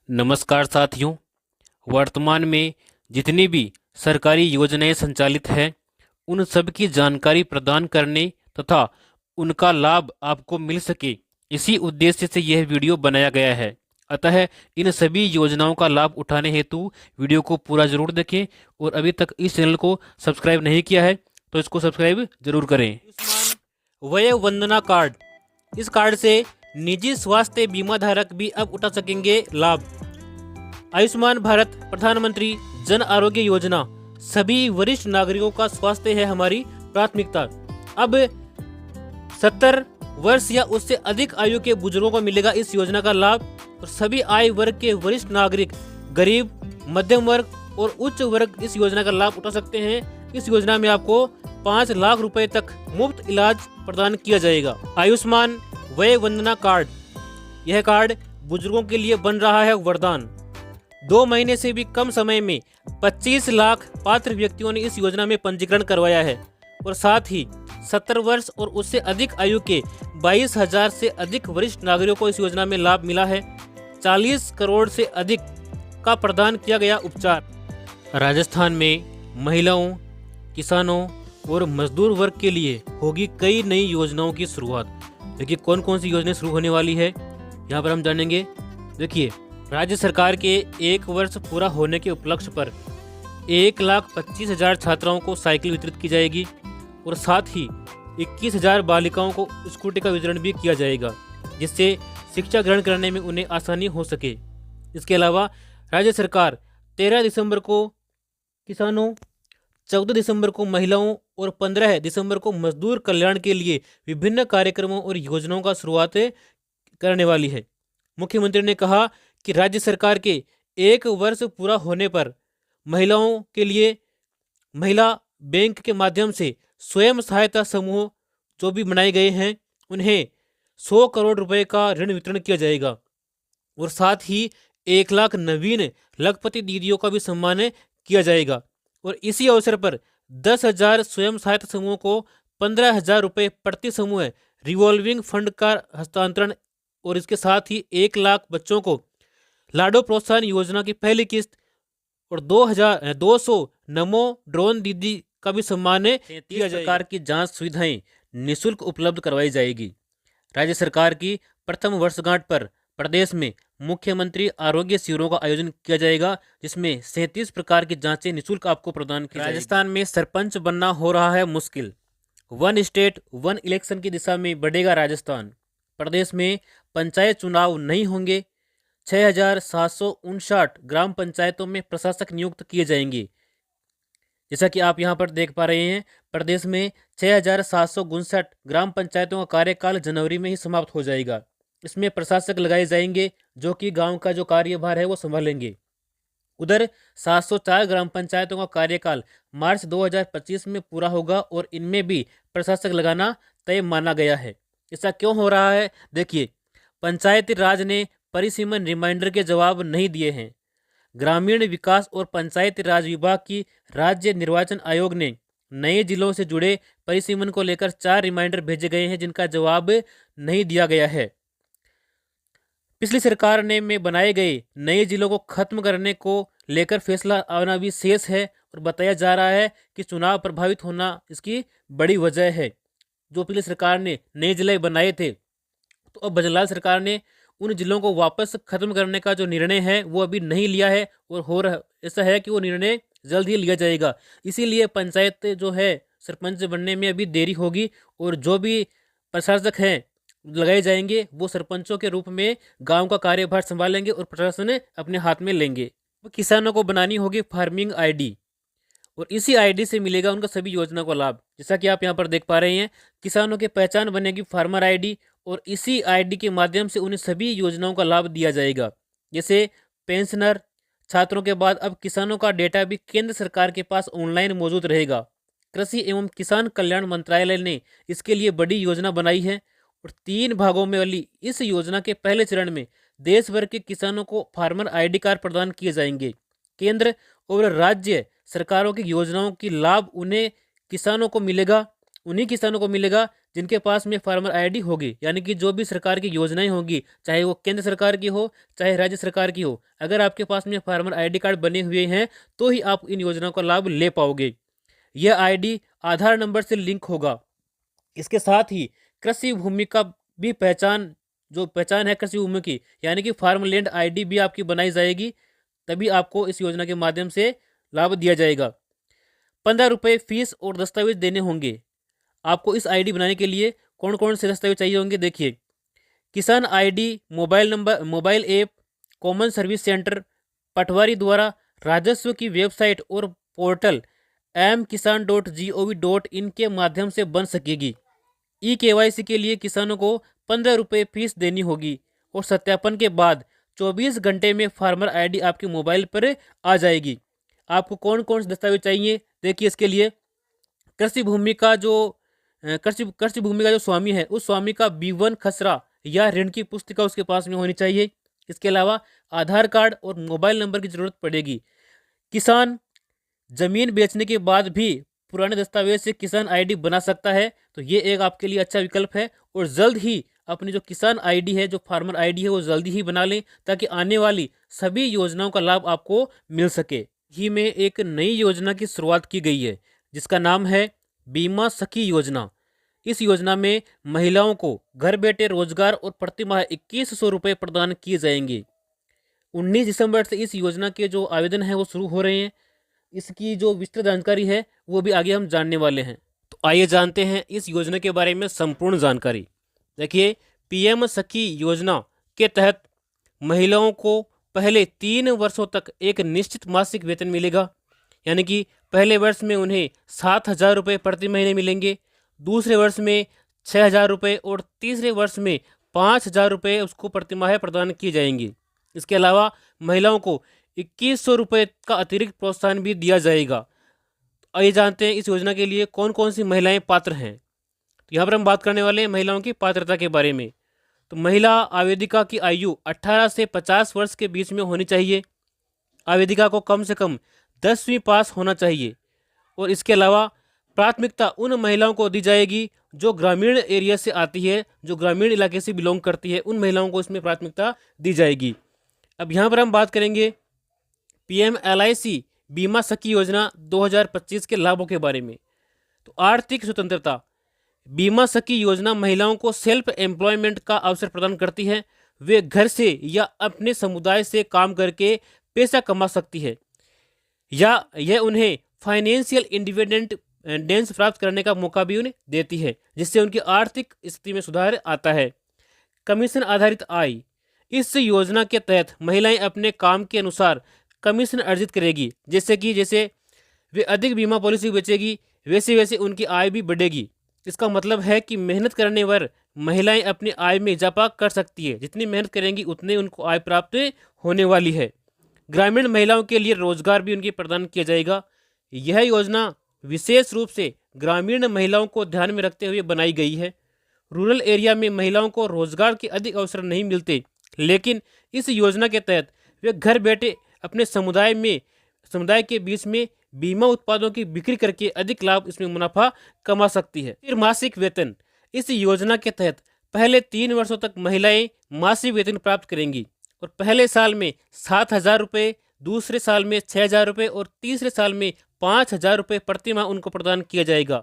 नमस्कार साथियों। वर्तमान में जितनी भी सरकारी योजनाएं संचालित हैं उन सब की जानकारी प्रदान करने तथा उनका लाभ आपको मिल सके, इसी उद्देश्य से यह वीडियो बनाया गया है। अतः इन सभी योजनाओं का लाभ उठाने हेतु वीडियो को पूरा जरूर देखें और अभी तक इस चैनल को सब्सक्राइब नहीं किया है तो इसको सब्सक्राइब जरूर करें। आयुष्मान वय वंदना कार्ड, इस कार्ड से निजी स्वास्थ्य बीमा धारक भी अब उठा सकेंगे लाभ। आयुष्मान भारत प्रधानमंत्री जन आरोग्य योजना, सभी वरिष्ठ नागरिकों का स्वास्थ्य है हमारी प्राथमिकता। अब 70 वर्ष या उससे अधिक आयु के बुजुर्गों को मिलेगा इस योजना का लाभ और सभी आय वर्ग के वरिष्ठ नागरिक, गरीब, मध्यम वर्ग और उच्च वर्ग इस योजना का लाभ उठा सकते हैं। इस योजना में आपको 5 लाख रुपए तक मुफ्त इलाज प्रदान किया जाएगा। आयुष्मान वय वंदना कार्ड, यह कार्ड बुजुर्गों के लिए बन रहा है वरदान। 2 महीने से भी कम समय में 25 लाख पात्र व्यक्तियों ने इस योजना में पंजीकरण करवाया है और साथ ही 70 वर्ष और उससे अधिक आयु के 22,000 से अधिक वरिष्ठ नागरिकों को इस योजना में लाभ मिला है। 40 करोड़ से अधिक का प्रदान किया गया उपचार। राजस्थान में महिलाओं, किसानों और मजदूर वर्ग के लिए होगी कई नई योजनाओं की शुरुआत। देखिए कौन कौन सी योजनाएं शुरू होने वाली है यहाँ पर हम जानेंगे। देखिए, राज्य सरकार के 1 वर्ष पूरा होने के उपलक्ष्य पर 1,25,000 छात्राओं को साइकिल वितरित की जाएगी और साथ ही 21,000 बालिकाओं को स्कूटी का वितरण भी किया जाएगा, जिससे शिक्षा ग्रहण करने में उन्हें आसानी हो सके। इसके अलावा राज्य सरकार 13 दिसंबर को किसानों, 14 दिसंबर को महिलाओं और 15 दिसंबर को मजदूर कल्याण के लिए विभिन्न कार्यक्रमों और योजनाओं का शुरुआत करने वाली है। मुख्यमंत्री ने कहा कि राज्य सरकार के 1 वर्ष पूरा होने पर महिलाओं के लिए महिला बैंक के माध्यम से स्वयं सहायता समूह जो भी बनाए गए हैं उन्हें 100 करोड़ रुपए का ऋण वितरण किया जाएगा और साथ ही 1 लाख नवीन लखपति दीदियों का भी सम्मान किया जाएगा। और इसी अवसर पर 10,000 स्वयं सहायता समूहों को 15,000 रुपये प्रति समूह रिवॉल्विंग फंड का हस्तांतरण और इसके साथ ही 1 लाख बच्चों को लाडो प्रोत्साहन योजना की पहली किस्त और 200 नमो ड्रोन दीदी का भी सम्मान किया जाएगा। सरकार की जांच सुविधाएं निःशुल्क उपलब्ध करवाई जाएगी। राज्य सरकार की प्रथम वर्षगांठ पर प्रदेश में मुख्यमंत्री आरोग्य शिविरों का आयोजन किया जाएगा, जिसमें 37 प्रकार की जांचें निःशुल्क आपको प्रदान की जाएगी। राजस्थान में सरपंच बनना हो रहा है मुश्किल, 1 स्टेट 1 इलेक्शन की दिशा में बढ़ेगा राजस्थान। प्रदेश में पंचायत चुनाव नहीं होंगे। 6,759 ग्राम पंचायतों में प्रशासक नियुक्त किए जाएंगे। जैसा कि आप यहां पर देख पा रहे हैं, प्रदेश में 6,759 ग्राम पंचायतों का कार्यकाल जनवरी में ही समाप्त हो जाएगा। इसमें प्रशासक लगाए जाएंगे जो कि गांव का जो कार्यभार है वो संभालेंगे। उधर 704 ग्राम पंचायतों का कार्यकाल मार्च 2025 में पूरा होगा और इनमें भी प्रशासक लगाना तय माना गया है। ऐसा क्यों हो रहा है? देखिए, पंचायती राज ने परिसीमन रिमाइंडर के जवाब नहीं दिए हैं। ग्रामीण विकास और पंचायती राज विभाग की राज्य निर्वाचन आयोग ने नए जिलों से जुड़े परिसीमन को लेकर 4 रिमाइंडर भेजे गए हैं जिनका जवाब नहीं दिया गया है। पिछली सरकार ने में बनाए गए नए जिलों को खत्म करने को लेकर फैसला आना भी शेष है और बताया जा रहा है कि चुनाव प्रभावित होना इसकी बड़ी वजह है। जो पिछली सरकार ने नए जिले बनाए थे तो अब बजरलाल सरकार ने उन जिलों को वापस खत्म करने का जो निर्णय है वो अभी नहीं लिया है और हो रहा ऐसा है कि वो निर्णय जल्द ही लिया जाएगा। इसीलिए पंचायत जो है सरपंच बनने में अभी देरी होगी और जो भी प्रशासक हैं लगाए जाएंगे वो सरपंचों के रूप में गांव का कार्यभार संभालेंगे और प्रशासन अपने हाथ में लेंगे। वो किसानों को बनानी होगी फार्मिंग आईडी और इसी आईडी से मिलेगा उनका सभी योजना का लाभ। जैसा कि आप यहां पर देख पा रहे हैं, किसानों की पहचान बनेगी फार्मर आईडी और इसी आईडी के माध्यम से उन्हें सभी योजनाओं का लाभ दिया जाएगा। जैसे पेंशनर, छात्रों के बाद अब किसानों का डेटा भी केंद्र सरकार के पास ऑनलाइन मौजूद रहेगा। कृषि एवं किसान कल्याण मंत्रालय ने इसके लिए बड़ी योजना बनाई है और 3 भागों में वाली इस योजना के पहले चरण में देश भर के किसानों को फार्मर आईडी कार्ड प्रदान किए जाएंगे। केंद्र और राज्य सरकारों की योजनाओं की लाभ उन्हें किसानों को मिलेगा उन्हीं किसानों को मिलेगा जिनके पास में फार्मर आईडी होगी। यानी कि जो भी सरकार की योजनाएं होंगी, चाहे वो केंद्र सरकार की हो चाहे राज्य सरकार की हो, अगर आपके पास में फार्मर आईडी कार्ड बने हुए हैं तो ही आप इन योजनाओं का लाभ ले पाओगे। यह आईडी आधार नंबर से लिंक होगा। इसके साथ ही कृषि भूमि का भी पहचान है कृषि भूमि की, यानी कि फार्म लैंड आईडी भी आपकी बनाई जाएगी, तभी आपको इस योजना के माध्यम से लाभ दिया जाएगा। 15 रुपये फीस और दस्तावेज देने होंगे। आपको इस आईडी बनाने के लिए कौन कौन से दस्तावेज चाहिए होंगे, देखिए। किसान ID, mobile number, mobile app, common service centre, patwari द्वारा राजस्व की वेबसाइट और पोर्टल mkisan.gov.in के माध्यम से बन सकेगी। KYC के लिए किसानों को 15 रुपये फीस देनी होगी और सत्यापन के बाद 24 घंटे में फार्मर आईडी आपके मोबाइल पर आ जाएगी। आपको कौन कौन से दस्तावेज चाहिए, देखिए। इसके लिए कृषि भूमि का जो स्वामी है, उस स्वामी का B1 खसरा या ऋण की पुस्तिका उसके पास में होनी चाहिए। इसके अलावा आधार कार्ड और मोबाइल नंबर की जरूरत पड़ेगी। किसान जमीन बेचने के बाद भी पुराने दस्तावेज से किसान आईडी बना सकता है, तो ये एक आपके लिए अच्छा विकल्प है। और जल्द ही अपनी जो किसान आईडी है, जो फार्मर आईडी है, वो जल्दी ही बना लें ताकि आने वाली सभी योजनाओं का लाभ आपको मिल सके। ही में एक नई योजना की शुरुआत की गई है जिसका नाम है बीमा सखी योजना। इस योजना में महिलाओं को घर बैठे रोजगार और प्रतिमाह 2100 रुपये प्रदान किए जाएंगे। 19 दिसंबर से इस योजना के जो आवेदन है वो शुरू हो रहे हैं। इसकी जो विस्तृत जानकारी है वो भी आगे हम जानने वाले हैं। तो आइए जानते हैं इस योजना के बारे में संपूर्ण जानकारी। देखिए, PM सखी योजना के तहत महिलाओं को पहले 3 वर्षों तक एक निश्चित मासिक वेतन मिलेगा। यानी कि पहले वर्ष में उन्हें 7,000 रुपये प्रति महीने मिलेंगे, दूसरे वर्ष में 6,000 रुपये और तीसरे वर्ष में 5,000 रुपये उसको प्रतिमाह प्रदान किए जाएंगे। इसके अलावा महिलाओं को 2100 रुपये का अतिरिक्त प्रोत्साहन भी दिया जाएगा। आइए जानते हैं इस योजना के लिए कौन कौन सी महिलाएं पात्र हैं। तो यहाँ पर हम बात करने वाले हैं महिलाओं की पात्रता के बारे में। तो महिला आवेदिका की आयु 18 से 50 वर्ष के बीच में होनी चाहिए। आवेदिका को कम से कम 10वीं पास होना चाहिए। और इसके अलावा प्राथमिकता उन महिलाओं को दी जाएगी जो ग्रामीण एरिया से आती है, जो ग्रामीण इलाके से बिलोंग करती है, उन महिलाओं को इसमें प्राथमिकता दी जाएगी। अब यहाँ पर हम बात करेंगे PM LIC बीमा सखी योजना 2025 के लाभों के बारे में। तो आर्थिक स्वतंत्रता, बीमा सखी योजना महिलाओं को सेल्फ एम्प्लॉयमेंट का अवसर प्रदान करती है। वे घर से या अपने समुदाय से काम करके पैसा कमा सकती है, या यह उन्हें फाइनेंशियल इंडिपेंडेंस प्राप्त करने का मौका भी उन्हें देती है, जिससे उनकी आर्थिक स्थिति में सुधार आता है। कमीशन आधारित आय, इस योजना के तहत महिलाएं अपने काम के अनुसार कमीशन अर्जित करेगी। जैसे वे अधिक बीमा पॉलिसी बेचेगी, वैसे वैसे उनकी आय भी बढ़ेगी। इसका मतलब है कि मेहनत करने पर महिलाएं अपनी आय में इजाफा कर सकती है। जितनी मेहनत करेंगी उतने उनको आय प्राप्त होने वाली है। ग्रामीण महिलाओं के लिए रोजगार भी उनके प्रदान किया जाएगा। यह योजना विशेष रूप से ग्रामीण महिलाओं को ध्यान में रखते हुए बनाई गई है। रूरल एरिया में महिलाओं को रोजगार के अधिक अवसर नहीं मिलते, लेकिन इस योजना के तहत वे घर बैठे अपने समुदाय के बीच में बीमा उत्पादों की बिक्री करके अधिक लाभ, इसमें मुनाफा कमा सकती है। फिर मासिक वेतन, इस योजना के तहत पहले 3 वर्षों तक महिलाएं मासिक वेतन प्राप्त करेंगी और पहले साल में 7,000 रुपये, दूसरे साल में 6,000 रुपये और तीसरे साल में 5,000 रुपये प्रति माह उनको प्रदान किया जाएगा।